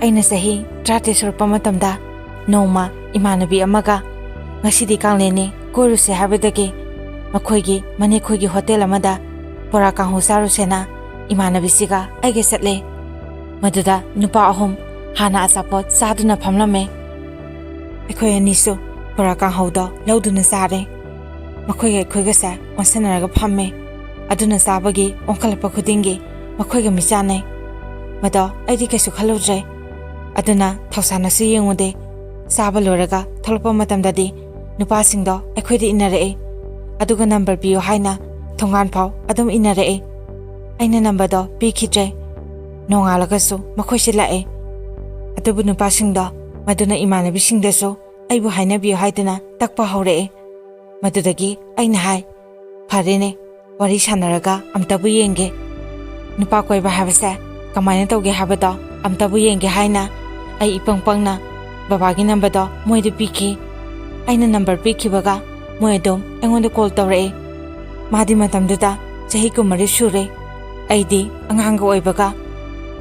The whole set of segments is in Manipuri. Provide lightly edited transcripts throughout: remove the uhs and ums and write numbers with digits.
ꯑꯩꯅ ꯆꯍꯤ 13 ꯁꯨꯔꯛꯄ ꯃꯇꯝꯗ ꯅꯣꯡꯃ ꯏꯃꯥꯟꯅꯕꯤ ꯑꯃꯒ ꯉꯁꯤꯗꯤ ꯀꯥꯡꯂꯦꯟꯅꯤ ꯀꯣꯏꯔꯨꯁꯦ ꯍꯥꯏꯕꯗꯒꯤ ꯃꯈꯣꯏꯒꯤ ꯃꯅꯦꯈꯣꯏꯒꯤ ꯍꯣꯇꯦꯜ ꯑꯃꯗ ꯕꯣꯔꯥ ꯀꯥꯡꯍꯧ ꯆꯥꯔꯨꯁꯦꯅ ꯏꯃꯥꯟꯅꯕꯤꯁꯤꯒ ꯑꯩꯒ ꯆꯠꯂꯦ ꯃꯗꯨꯗ ꯅꯨꯄꯥ 3 ꯍꯥꯟꯅ ꯑꯆꯥꯄꯣꯠ ꯆꯥꯗꯨꯅ ꯐꯝꯂꯝꯃꯦ ꯑꯩꯈꯣꯏ ꯑꯅꯤꯁꯨ ꯕꯣꯔꯥ ꯀꯥꯡꯍꯧꯗꯣ ꯂꯧꯗꯨꯅ ꯆꯥꯔꯦ ꯃꯈꯣꯏꯒ ꯑꯩꯈꯣꯏꯒꯁꯦ ꯑꯣꯟꯁꯟꯅꯔꯒ ꯐꯝꯃꯦ ꯑꯗꯨꯅ ꯆꯥꯕꯒꯤ ꯑꯣꯟꯈꯠꯂꯛꯄ ꯈꯨꯗꯤꯡꯒꯤ ꯃꯈꯣꯏꯒ ꯃꯤꯆꯥꯟꯅꯩ ꯃꯗꯣ ꯑꯩꯗꯤ ꯀꯩꯁꯨ ꯈꯜꯂꯨꯗ꯭ꯔꯦ ꯑꯗꯨꯅ ꯊꯧꯁꯥꯅꯁꯨ ꯌꯦꯡꯉꯨꯗꯦ ꯆꯥꯕ ꯂꯣꯏꯔꯒ ꯊꯣꯛꯂꯛꯄ ꯃꯇꯝꯗꯗꯤ ꯅꯨꯄꯥꯁꯤꯡꯗꯣ ꯑꯩꯈꯣꯏꯗ ꯏꯟꯅꯔꯛꯑꯦ ꯑꯗꯨꯒ ꯅꯝꯕꯔ ꯄꯤꯌꯨ ꯍꯥꯏꯅ ꯊꯣꯡꯒꯥꯟ ꯐꯥꯎ ꯑꯗꯨꯝ ꯏꯟꯅꯔꯛꯑꯦ ꯑꯩꯅ ꯅꯝꯕꯔꯗꯣ ꯄꯤꯈꯤꯗ꯭ꯔꯦ ꯅꯣꯡꯉꯥꯜꯂꯒꯁꯨ ꯃꯈꯣꯏꯁꯤ ꯂꯥꯛꯑꯦ ꯑꯗꯨꯕꯨ ꯅꯨꯄꯥꯁꯤꯡꯗꯣ ꯃꯗꯨꯅ ꯏꯃꯥꯟꯅꯕꯤꯁꯤꯡꯗꯁꯨ ꯑꯩꯕꯨ ꯍꯥꯏꯅꯕꯤꯌꯨ ꯍꯥꯏꯗꯨꯅ ꯇꯛꯄ ꯍꯧꯔꯛꯑꯦ ꯃꯗꯨꯗꯒꯤ ꯑꯩꯅ ꯍꯥꯏ ꯐꯔꯦꯅꯦ ꯋꯥꯔꯤ ꯁꯥꯟꯅꯔꯒ ꯑꯝꯇꯕꯨ ꯌꯦꯡꯒꯦ ꯅꯨꯄꯥ ꯀꯣꯏꯕ ꯍꯥꯏꯕꯁꯦ ꯀꯃꯥꯏꯅ ꯇꯧꯒꯦ ꯍꯥꯏꯕꯗꯣ ꯑꯝꯇꯕꯨ ꯌꯦꯡꯒꯦ ꯍꯥꯏꯅ ꯑꯩ ꯏꯄꯪ ꯄꯪꯅ ꯕꯕꯥꯒꯤ ꯅꯝꯕꯔꯗꯣ ꯃꯣꯏꯗ ꯄꯤꯈꯤ ꯑꯩꯅ ꯅꯝꯕꯔ ꯄꯤꯈꯤꯕꯒ ꯃꯣꯏ ꯑꯗꯨꯝ ꯑꯩꯉꯣꯟꯗ ꯀꯣꯜ ꯇꯧꯔꯛꯑꯦ ꯃꯥꯗꯤ ꯃꯇꯝꯗꯨꯗ ꯆꯍꯤ 20 ꯁꯨꯔꯦ ꯑꯩꯗꯤ ꯑꯉꯥꯡꯒ ꯑꯣꯏꯕꯒ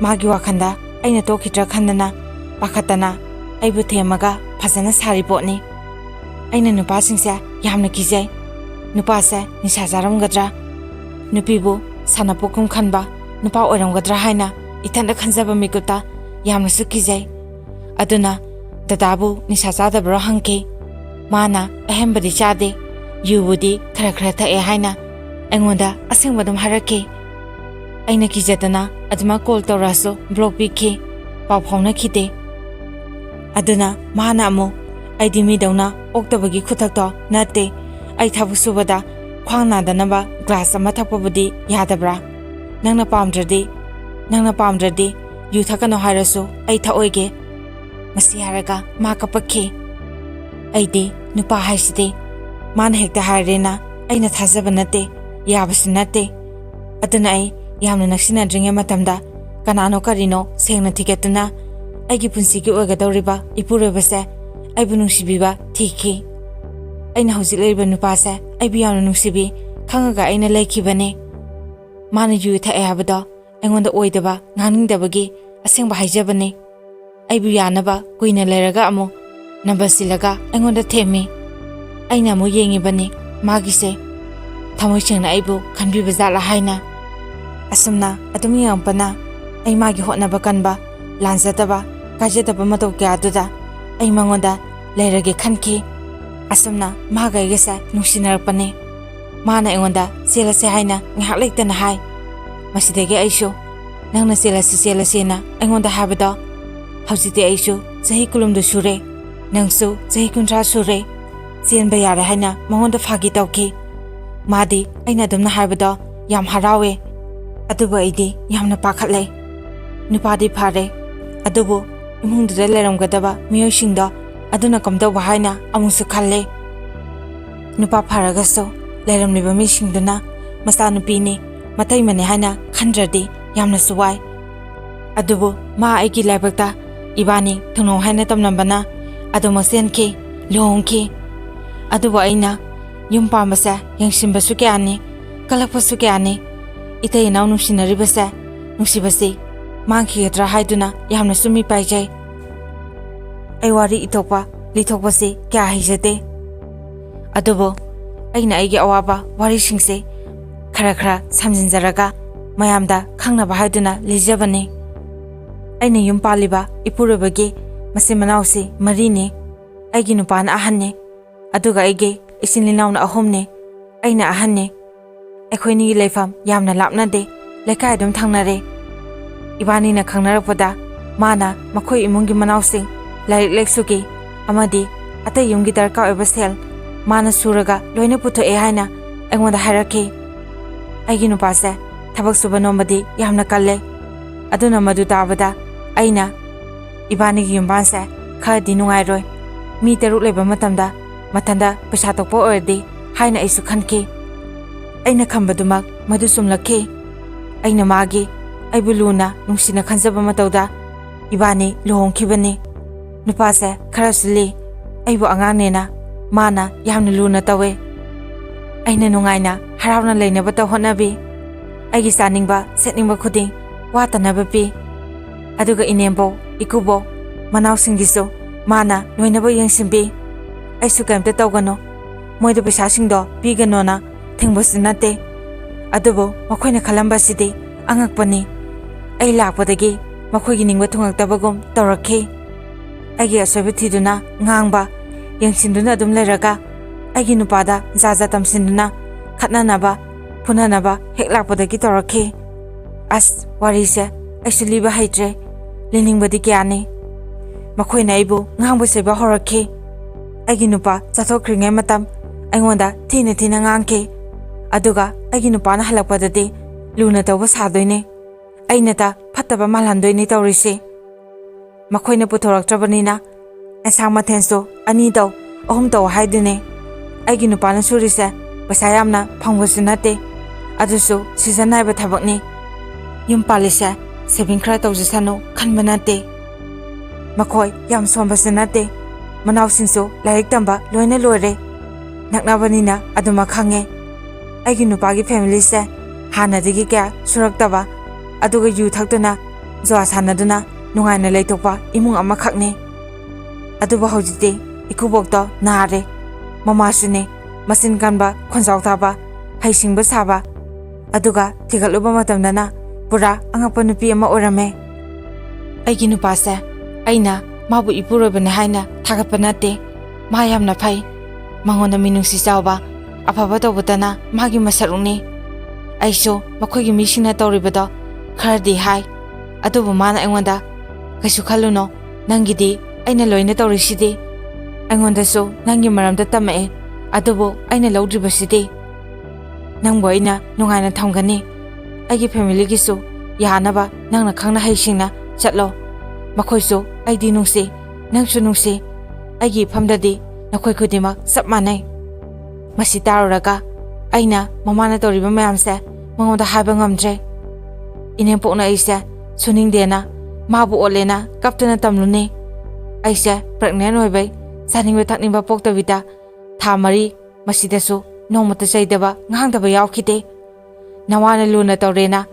ꯃꯥꯒꯤ ꯋꯥꯈꯟꯗ ꯑꯩꯅ ꯇꯣꯛꯈꯤꯗ꯭ꯔꯥ ꯈꯟꯗꯅ ꯄꯥꯈꯠꯇꯅ ꯑꯩꯕꯨ ꯊꯦꯝꯃꯒ ꯐꯖꯅ ꯁꯥꯔꯤ ꯄꯣꯠꯅꯤ ꯑꯩꯅ ꯅꯨꯄꯥꯁꯤꯡꯁꯦ ꯌꯥꯝꯅ ꯀꯤꯖꯩ ꯅꯨꯄꯥꯁꯦ ꯅꯤꯁꯥ ꯆꯥꯔꯝꯒꯗ꯭ꯔꯥ ꯅꯨꯄꯤꯕꯨ ꯁꯥꯟꯅꯄꯣꯠꯀꯨꯝ ꯈꯟꯕ ꯅꯨꯄꯥ ꯑꯣꯏꯔꯝꯒꯗ꯭ꯔꯥ ꯍꯥꯏꯅ ꯏꯊꯟꯗ ꯈꯟꯖꯕ ꯃꯤꯀꯨꯞꯇ ꯌꯥꯝꯅꯁꯨ ꯀꯤꯖꯩ ꯑꯗꯨꯅ ꯗꯗꯥꯕꯨ ꯅꯤꯁꯥ ꯆꯥꯗꯕ꯭ꯔꯣ ꯍꯪꯈꯤ ꯃꯥꯅ ꯑꯍꯦꯟꯕꯗꯤ ꯆꯥꯗꯦ ꯌꯨꯕꯨꯗꯤ ꯈꯔ ꯊꯛꯑꯦ ꯍꯥꯏꯅ ꯑꯩꯉꯣꯟꯗ ꯑꯁꯦꯡꯕ ꯑꯗꯨꯝ ꯍꯥꯏꯔꯛꯈꯤ ꯑꯩꯅ ꯀꯤꯖꯗꯅ ꯑꯗꯨꯃꯛ ꯀꯣꯜ ꯇꯧꯔꯛꯑꯁꯨ ꯕ꯭ꯂꯣꯛ ꯄꯤꯈꯤ ꯄꯥꯎ ꯐꯥꯎꯅꯈꯤꯗꯦ ꯑꯗꯨꯅ ꯃꯥꯅ ꯑꯃꯨꯛ ꯑꯩꯗꯤ ꯃꯤꯗꯧꯅ ꯑꯣꯛꯇꯕꯒꯤ ꯈꯨꯊꯛꯇꯣ ꯅꯠꯇꯦ ꯑꯩ ꯊꯕꯛ ꯁꯨꯕꯗ ꯈ꯭ꯋꯥꯡ ꯅꯥꯗꯅꯕ ꯒ꯭ꯂꯥꯁ ꯑꯃ ꯊꯛꯄꯕꯨꯗꯤ ꯌꯥꯗꯕ꯭ꯔꯥ ꯅꯪꯅ ꯄꯥꯝꯗ꯭ꯔꯗꯤ ꯌꯨ ꯊꯛꯀꯅꯣ ꯍꯥꯏꯔꯁꯨ ꯑꯩ ꯊꯛꯑꯣꯏꯒꯦ ꯃꯁꯤ ꯍꯥꯏꯔꯒ ꯃꯥ ꯀꯞꯄꯛꯈꯤ ꯑꯩꯗꯤ ꯅꯨꯄꯥ ꯍꯥꯏꯁꯤꯗꯤ ꯃꯥꯅ ꯍꯦꯛꯇ ꯍꯥꯏꯔꯦꯅ ꯑꯩꯅ ꯊꯥꯖꯕ ꯅꯠꯇꯦ ꯌꯥꯕꯁꯨ ꯅꯠꯇꯦ ꯑꯗꯨꯅ ꯑꯩ ꯌꯥꯝꯅ ꯅꯛꯁꯤꯟꯅꯗ꯭ꯔꯤꯉꯩ ꯃꯇꯝꯗ ꯀꯅꯥꯅꯣ ꯀꯔꯤꯅꯣ ꯁꯦꯡꯅ ꯊꯤꯒꯠꯇꯨꯅ ꯑꯩꯒꯤ ꯄꯨꯟꯁꯤꯒꯤ ꯑꯣꯏꯒꯗꯧꯔꯤꯕ ꯏꯄꯨꯔꯣꯏꯕꯁꯦ ꯑꯩꯕꯨ ꯅꯨꯡꯁꯤꯕꯤꯕ ꯊꯤꯈꯤ ꯑꯩꯅ ꯍꯧꯖꯤꯛ ꯂꯩꯔꯤꯕ ꯅꯨꯄꯥꯁꯦ ꯑꯩꯕꯨ ꯌꯥꯝꯅ ꯅꯨꯡꯁꯤꯕꯤ ꯈꯪꯉꯒ ꯑꯩꯅ ꯂꯩꯈꯤꯕꯅꯤ ꯃꯥꯅ ꯌꯨ ꯊꯛꯑꯦ ꯍꯥꯏꯕꯗꯣ ꯑꯩꯉꯣꯟꯗ ꯑꯣꯏꯗꯕ ꯉꯥꯡꯅꯤꯡꯗꯕꯒꯤ ꯑꯁꯦꯡꯕ ꯍꯥꯏꯖꯕꯅꯤ ꯑꯩꯕꯨ ꯌꯥꯅꯕ ꯀꯨꯏꯅ ꯂꯩꯔꯒ ꯑꯃꯨꯛ ꯅꯝꯕꯔ ꯁꯤꯜꯂꯒ ꯑꯩꯉꯣꯟꯗ ꯊꯦꯝꯃꯤ ꯑꯩꯅ ꯑꯃꯨꯛ ꯌꯦꯡꯉꯤꯕꯅꯤ ꯃꯥꯒꯤꯁꯦ ꯊꯃꯣꯏ ꯁꯦꯡꯅ ꯑꯩꯕꯨ ꯈꯟꯕꯤꯕ ꯖꯥꯠꯂꯥ ꯍꯥꯏꯅ ꯑꯁꯨꯝꯅ ꯑꯗꯨꯝ ꯌꯦꯡꯉꯛꯄꯅ ꯑꯩ ꯃꯥꯒꯤ ꯍꯣꯠꯅꯕ ꯀꯟꯕ ꯂꯥꯟꯖꯗꯕ ꯀꯥꯏꯖꯗꯕ ꯃꯇꯧ ꯀꯌꯥꯗꯨꯗ ꯑꯩ ꯃꯉꯣꯟꯗ ꯂꯩꯔꯒꯦ ꯈꯟꯈꯤ ꯑꯁꯨꯝꯅ ꯃꯥꯒ ꯑꯩꯒꯁꯦ ꯅꯨꯡꯁꯤꯅꯔꯛꯄꯅꯤ ꯃꯥꯅ ꯑꯩꯉꯣꯟꯗ ꯆꯦꯜꯂꯁꯦ ꯍꯥꯏꯅ ꯉꯥꯏꯍꯥꯛ ꯂꯩꯇꯅ ꯍꯥꯏ ꯃꯁꯤꯗꯒꯤ ꯑꯩꯁꯨ ꯅꯪꯅ ꯆꯦꯜꯂꯁꯦꯅ ꯑꯩꯉꯣꯟꯗ ꯍꯥꯏꯕꯗꯣ ꯍꯧꯖꯤꯛꯇꯤ ꯑꯩꯁꯨ ꯆꯍꯤ 20 ꯁꯨꯔꯦ ꯅꯪꯁꯨ ꯆꯍꯤ 30 ꯁꯨꯔꯦ ꯆꯦꯟꯕ ꯌꯥꯔꯦ ꯍꯥꯏꯅ ꯃꯉꯣꯟꯗ ꯐꯥꯒꯤ ꯇꯧꯈꯤ ꯃꯥꯗꯤ ꯑꯩꯅ ꯑꯗꯨꯝꯅ ꯍꯥꯏꯕꯗꯣ ꯌꯥꯝ ꯍꯔꯥꯎꯋꯦ ꯑꯗꯨꯕꯨ ꯑꯩꯗꯤ ꯌꯥꯝꯅ ꯄꯥꯈꯠꯂꯦ ꯅꯨꯄꯥꯗꯤ ꯐꯔꯦ ꯑꯗꯨꯕꯨ ꯏꯃꯨꯡꯗꯨꯗ ꯂꯩꯔꯝꯒꯗꯕ ꯃꯤꯑꯣꯏꯁꯤꯡꯗꯣ ꯑꯗꯨꯅ ꯀꯝꯗꯧꯕ ꯍꯥꯏꯅ ꯑꯃꯨꯛꯁꯨ ꯈꯜꯂꯦ ꯅꯨꯄꯥ ꯐꯔꯒꯁꯨ ꯂꯩꯔꯝꯂꯤꯕ ꯃꯤꯁꯤꯡꯗꯨꯅ ꯃꯆꯥꯅꯨꯄꯤꯅꯤ ꯃꯇꯩꯃꯅꯤ ꯍꯥꯏꯅ ꯈꯟꯗ꯭ꯔꯗꯤ ꯌꯥꯝꯅꯁꯨ ꯋꯥꯏ ꯑꯗꯨꯕꯨ ꯃꯥ ꯑꯩꯒꯤ ꯂꯥꯏꯕꯛꯇ ꯏꯕꯥꯅꯤ ꯊꯨꯡꯅꯧ ꯍꯥꯏꯅ ꯇꯝꯂꯝꯕꯅ ꯑꯗꯨꯃꯛ ꯆꯦꯟꯈꯤ ꯂꯨꯍꯣꯡꯈꯤ ꯑꯗꯨꯕꯨ ꯑꯩꯅ ꯌꯨꯝ ꯄꯥꯟꯕꯁꯦ ꯌꯦꯡꯁꯤꯟꯕꯁꯨ ꯀꯌꯥꯅꯤ ꯀꯜꯂꯛꯄꯁꯨ ꯀꯌꯥꯅꯤ ꯏꯇꯩ ꯏꯅꯥꯎ ꯅꯨꯡꯁꯤꯅꯔꯤꯕꯁꯦ ꯅꯨꯡꯁꯤꯕꯁꯤ ꯃꯥꯡꯈꯤꯒꯗ꯭ꯔꯥ ꯍꯥꯏꯗꯨꯅ ꯌꯥꯝꯅꯁꯨ ꯃꯤ ꯄꯥꯏꯖꯩ ꯑꯩ ꯋꯥꯔꯤ ꯏꯊꯣꯛꯄ ꯂꯤꯊꯣꯛꯄꯁꯤ ꯀꯌꯥ ꯍꯩꯖꯗꯦ ꯑꯗꯨꯕꯨ ꯑꯩꯅ ꯑꯩꯒꯤ ꯑꯋꯥꯕ ꯋꯥꯔꯤꯁꯤꯡꯁꯦ ꯈꯔ ꯁꯝꯖꯤꯟꯖꯔꯒ ꯃꯌꯥꯝꯗ ꯈꯪꯅꯕ ꯍꯥꯏꯗꯨꯅ ꯂꯤꯖꯕꯅꯤ ꯑꯩꯅ ꯌꯨꯝ ꯄꯥꯜꯂꯤꯕ ꯏꯄꯨꯔꯣꯏꯕꯒꯤ ꯃꯆꯤꯟ ꯃꯅꯥꯎꯁꯤ 4ꯅꯤ ꯑꯩꯒꯤ ꯅꯨꯄꯥꯅ ꯑꯍꯟꯅꯤ ꯑꯗꯨꯒ ꯑꯩꯒꯤ ꯏꯆꯤꯟ ꯏꯅꯥꯎꯅ 3ꯅꯤ ꯑꯩꯅ ꯑꯍꯟꯅꯤ ꯑꯩꯈꯣꯏꯅꯤꯒꯤ ꯂꯩꯐꯝ ꯌꯥꯝꯅ ꯂꯥꯞꯅꯗꯦ ꯂꯩꯀꯥꯏ ꯑꯗꯨꯝ ꯊꯪꯅꯔꯦ ꯏꯕꯥꯅꯤꯅ ꯈꯪꯅꯔꯛꯄꯗ ꯃꯥꯅ ꯃꯈꯣꯏ ꯏꯃꯨꯡꯒꯤ ꯃꯅꯥꯎꯁꯤꯡ ꯂꯥꯏꯔꯤꯛ ꯂꯥꯏꯁꯨꯒꯤ ꯑꯃꯗꯤ ꯑꯇꯩ ꯌꯨꯝꯒꯤ ꯗꯔꯀꯥꯔ ꯑꯣꯏꯕ ꯁꯦꯜ ꯃꯥꯅ ꯁꯨꯔꯒ ꯂꯣꯏꯅ ꯄꯨꯊꯣꯛꯑꯦ ꯍꯥꯏꯅ ꯑꯩꯉꯣꯟꯗ ꯍꯥꯏꯔꯛꯈꯤ ꯑꯩꯒꯤ ꯅꯨꯄꯥꯁꯦ ꯊꯕꯛ ꯁꯨꯕ ꯅꯣꯝꯕꯗꯤ ꯌꯥꯝꯅ ꯀꯜꯂꯦ ꯑꯗꯨꯅ ꯃꯗꯨ ꯇꯥꯕꯗ ꯑꯩꯅ ꯏꯕꯥꯅꯤꯒꯤ ꯌꯨꯝꯕꯥꯟꯁꯦ ꯈꯔꯗꯤ ꯅꯨꯡꯉꯥꯏꯔꯣꯏ ꯃꯤ 3 ꯂꯩꯕ ꯃꯇꯝꯗ ꯃꯊꯟꯗ ꯄꯩꯁꯥ ꯇꯣꯛꯄ ꯑꯣꯏꯔꯗꯤ ꯍꯥꯏꯅ ꯑꯩꯁꯨ ꯈꯟꯈꯤ ꯑꯩꯅ ꯈꯟꯕꯗꯨꯃꯛ ꯃꯗꯨ ꯆꯨꯝꯂꯛꯈꯤ ꯑꯩꯅ ꯃꯥꯒꯤ ꯑꯩꯕꯨ ꯂꯨꯅ ꯅꯨꯡꯁꯤꯅ ꯈꯟꯖꯕ ꯃꯇꯧꯗ ꯏꯕꯥꯅꯤ ꯂꯨꯍꯣꯡꯈꯤꯕꯅꯤ ꯅꯨꯄꯥꯁꯦ ꯈꯔꯁꯨ ꯂꯤ ꯑꯩꯕꯨ ꯑꯉꯥꯡꯅꯦꯅ ꯃꯥꯅ ꯌꯥꯝꯅ ꯂꯨꯅ ꯇꯧꯋꯦ ꯑꯩꯅ ꯅꯨꯡꯉꯥꯏꯅ ꯍꯔꯥꯎꯅ ꯂꯩꯅꯕꯇ ꯍꯣꯠꯅꯕꯤ ꯑꯩꯒꯤ ꯆꯥꯅꯤꯡꯕ ꯁꯦꯠꯅꯤꯡꯕ ꯈꯨꯗꯤꯡ ꯋꯥꯠꯇꯅꯕ ꯄꯤ Aduga inembo, ikubo, manawsinggisu, mana loinabo yengsimbi. Aisu kaimta tawgano. Moidu paisasingdo piganona thingbasu nate. Adubo makoina khalambasidi angakpani. Ai lakpadagi makoigi ningba thungaktabagum tawrakhi. Aigi asoiba thiduna ngangba yengsinduna adum leiraga aigi nupada zaza tamsinduna khatnanaba phunanaba hek lakpadagi tawrakhi. As warise aisu liba haitre liningbadi kyani. Makoina aibu ngangba seba horakhi. Aigi nupa chathokringai matam aingonda thina thina ngangki. Aduga aigi nupana halakpadadi luna tawba sadoine. Ainata phattaba malhandoine tawrisi. Makoina puthoraktrabanina asang mathenso ani taw ahum taw haidune. Aigi nupana surise paisa yamna phangbasu nate. Adusu season naiba thabakni. Yum palisa saving khra tawjisanu khanba nate. Makoi yam sombasu nate. Manawsingso lairik tamba loina loire. Naknabanina aduma khange. Aigi nupagi family se hanadagi kya suraktaba aduga yu thaktuna jwa sanaduna nungaina leitokpa imung amakhakne. Aduba hojite ikubokto nare mamasune masin kanba khonjaw thaba haisingba saba aduga thigaluba matamdana pura angakpa nupi ama oiramme. Aigi nupase aina mabu ipuroibane haina thagatpa nate. Mayamna phai mangonda minungsi chawba afaba tawbutana magi masarungni. Aiso makoigi misingna tawribado khardi hai adubu mana aingonda kaisu khaluno nangidi aina loina tawrisidi aingondasu nangi maramda tamae adubu aina lawdribasidi nangbo aina nungaina thamgani aigi family gisu yanaba nangna khangna haisingna chatlo makoisu aidi nungsi nangsu nungsi aigi phamdadi nakoi khudima sap manai. Masi taruraga aina mamana tawriba mayamse mangonda haiba ngamdre. Inempokna aise suningdena mabu olena kaptana tamlune. Aise pregnant oibai saningba thakningba poktavida tha mari masidasu nongmata chaidaba ngangdaba yawkhite. Nawana luna tawrena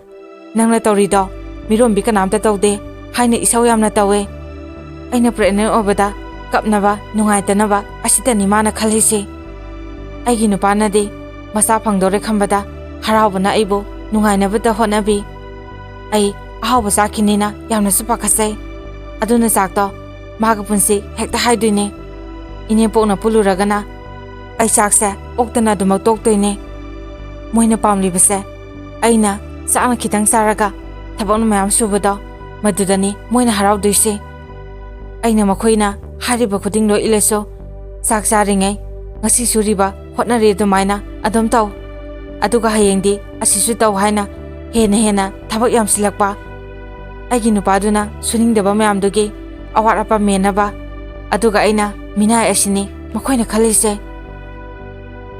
nangna tawrido mirombi kanamta tawde haina isau yamna tawe. Aina pregnant obada kapnaba nungaitanaba asitani mana khalisi. Aigi nupanadi masa phangdore khambada haraubana aibo nungainabada honabi. Ai ahauba sakhinina yamnasu pakhasai. Aduna sakto maga punsi hekta haiduine. Inempokna puluragana ai sakse oktana dumak toktoine. Moina pamlibase aina sakna khitang saraga thabakna mayam subado madudani moina haraudoise. Aina makoina hariba khudinglo ileso sak saringai ngasi suriba hotnare dumaina adom taw. Aduga hayengdi asisu taw haina hena hena thabak yamsilakpa. Aigi nupaduna suningdaba mayamdugi awat apa menaba aduga aina minai asini makoina khalise.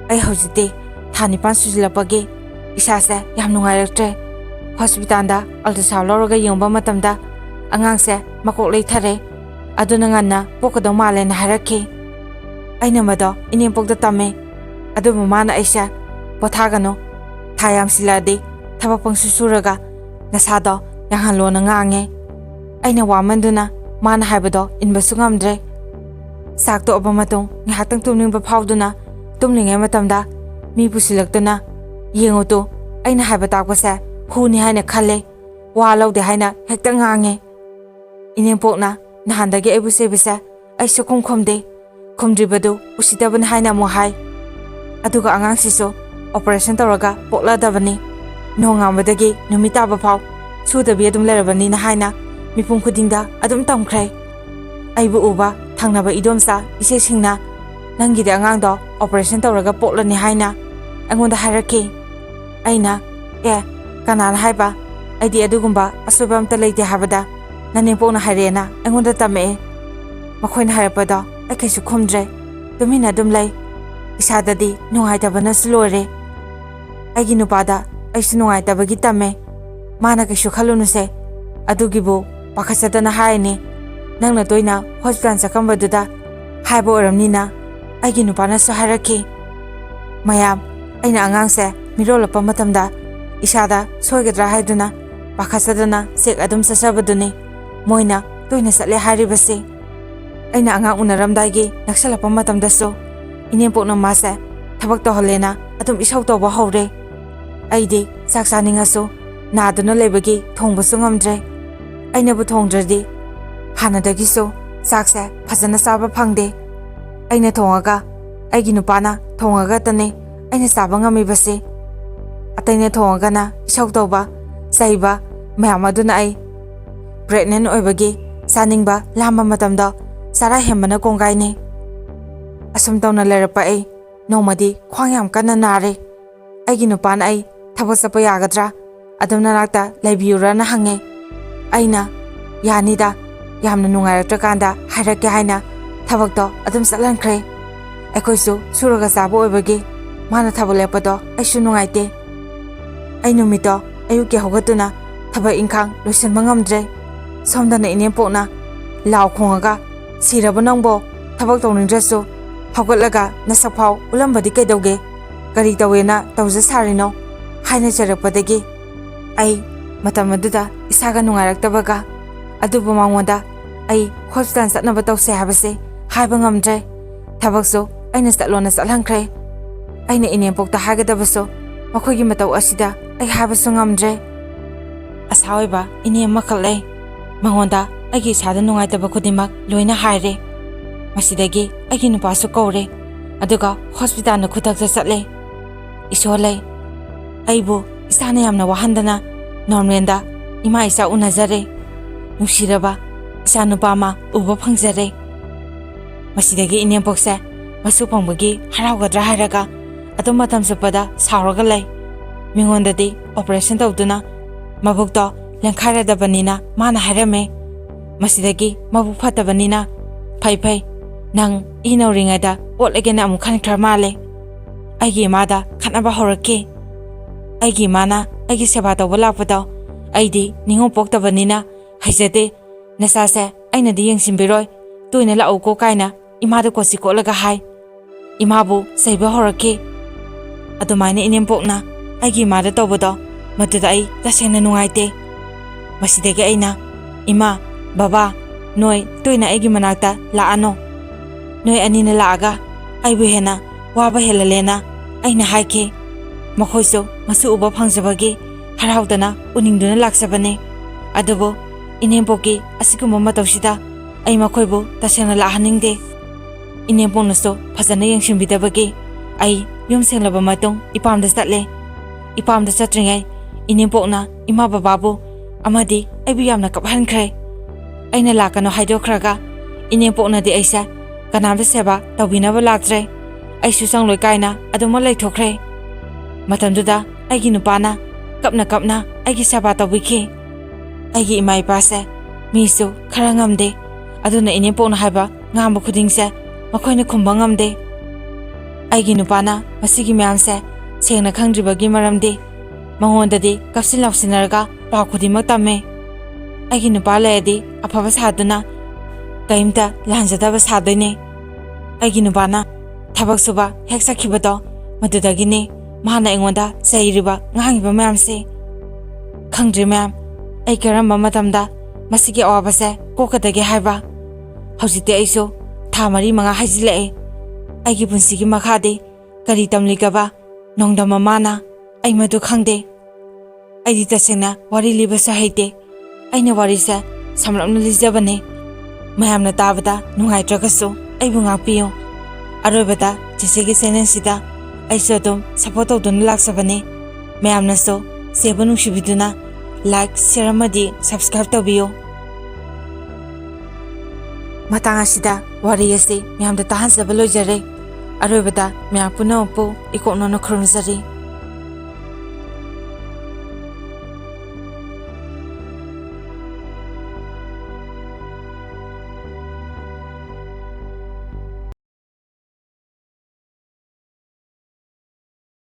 Ai hojite thani pan sujilapagi isase yam nungairaktre. Hospitalda ultrasound loroga yengba matamda angangse makok leithare aduna nganna pokadaw malena harakhi. Aina mado inempokda tame adubu mana aisa pothagano thayam siladi thabak pangsusuraga nasado yanghanlona ngange. Aina wamanduna mana haibado inbasu ngamdre. Sakto aba matung ngihaktang tumningba phawduna tumlingai matamda mi pusilaktuna yengotu aina haiba takpase huni haina khalle wa lawde haina hekta ngange. Inempokna nahandagi aibu sebise aisu khumkhomde khumdribadu usitabana haina mo hai. Aduga angangsisu operation tawraga pokladabani. Nongambadagi numitaba phaw sudabi adum lerabani na haina mipum khudingda adum tamkhrai. Aibu uba thangnaba idomsa ise singna nangide angangdo operation tawraga poklani haina angonda harakhi. Aina kanana haiba aidi adugumba asoba amta leite habada nanempokna hairena angonda tame. Makoina harapado ai kaisu khumdre tumina dum lay. Isadadi nungaitabana slore. Aigi nupada aisu nungaitabagi tame. Mana kaisu khalunuse adugibu pakhasadana haine. Nangna toina hospital sakambaduda haiba oramnina aigi nupana su harakhi. Mayam aina angangse mirolapa matamda isada soigadra haiduna pakhasadana sek adum sasabaduni moina toina satle haribase aina angang unaramdaigi naksalapa matamdaso inempokna mase thabak tohalena adum isau toba hore aidi sak saningaso naduna lebagi thongbasu ngamdre aina bu thongdradi hanadagiso sakse phajana saba phangde aina thongaga aigi nupana thongaga tane aina saba ngamibase ataina thongagana isau toba saiba mayamaduna ai pregnant oibagi saningba lamba matamda sara hembana kongaine asum tawna lerapa ai nomadi khwang yam kana nare aigi nupana ai thabak sapa yagadra adum narakta laibiyura na hange aina yanida yamna nungairakta kanda hairake haina thabak to adum satlankhre aikoisu suraga sabo oibagi mana thabak lepado aisu nungaite ai numito ayuke hogatuna thabak ingkhang loisan mangamdre somdana inempokna law khongaga siraba nangbo thabak tawnindrasu hawgatlaga nasakphau ulambadi kaidauge kari tawena tawja sarino haina charakpadagi ai matamaduda isaga nungairaktabaga adubu mangonda ai hospital satnaba tawse habase haiba ngamdre thabakso aina satlona salhankre aina inempokta hagadabaso makhoigi matau asida ai habasu ngamdre asawiba ine makalai mangonda aigi sada nungaitaba khudimak loina haire masidagi aigi nupasu kore aduga hospital na khutakta satle isolai aibu isana yamna wahandana normenda ima isa unazare nusiraba isa nupama uba phangjare masidagi inempokse masu phangbagi haraugadra hairaga adum matam supada sauraga lai mingondadi operation tawduna mabukto lenkhairadabanina mana hairame masidagi mabuk phatabanina phai nang inauringada otlagena amu khankhra male aigi mada khanaba horake aigi mana aigi seba tawba lakpado aidi ningo poktabanina haijade nasase aina di yengsimbiroi toina la auko kaina imada kosi kolaga hai imabu saiba horake adumaina inempokna aigi mada tawbado maduda ai tasena nungaite masidagi aina ima baba noi toina aigi manakta laano noi anina laaga aibu hena waba helalena aina haike makhoiso masu uba phangjabagi haraudana uningduna laksabane adubo inempoki asiguma matawsida ai makhoibu tasena lahaningde inemponaso phajana yengsimbidabagi ai yum senglaba matung ipamda satle ipamda satringai inempokna ima bababu amadi aibu yamna kaphankhre aina lakano haidokraga inempokna di aisa kanamda seba tawbinaba laktre aisu sangloi kaina aduma laithokre matamduda aigi nupana kapna aigi seba tawbiki aigi ima ipase misu khara ngamde aduna inempokna haiba ngamba khudingse makhoina khumba ngamde aigi nupana masigi myamse sengna khangdribagi maramdi mangondadi kapsin lawsinarga paw khudimak tamme aigi nupa layadi afaba saduna kaimta lanjadaba sadoine aigi nupana thabak suba hek sakhibado madudagini mahana engonda sairiba ngangiba mayamse khangdri mayam ai karamba matamda masigi awabase kokadage haiba hojite aiso thamari manga hajile aigi punsigi makhade kari tamligaba nongdama mana ai madu khangde aidi tasena wari libasa haite aina warisa samlamna lijabane mayamna tabada nungaitragaso aibu ngakpiyo aroibada jisegi senensida aisadum support tawduna laksabane mayamna so seba nungshibiduna like share amadi subscribe tawbiyo matang asida wari ase mayamda tahansaba lojare aroibada mayam punapu ikoknono khurumjari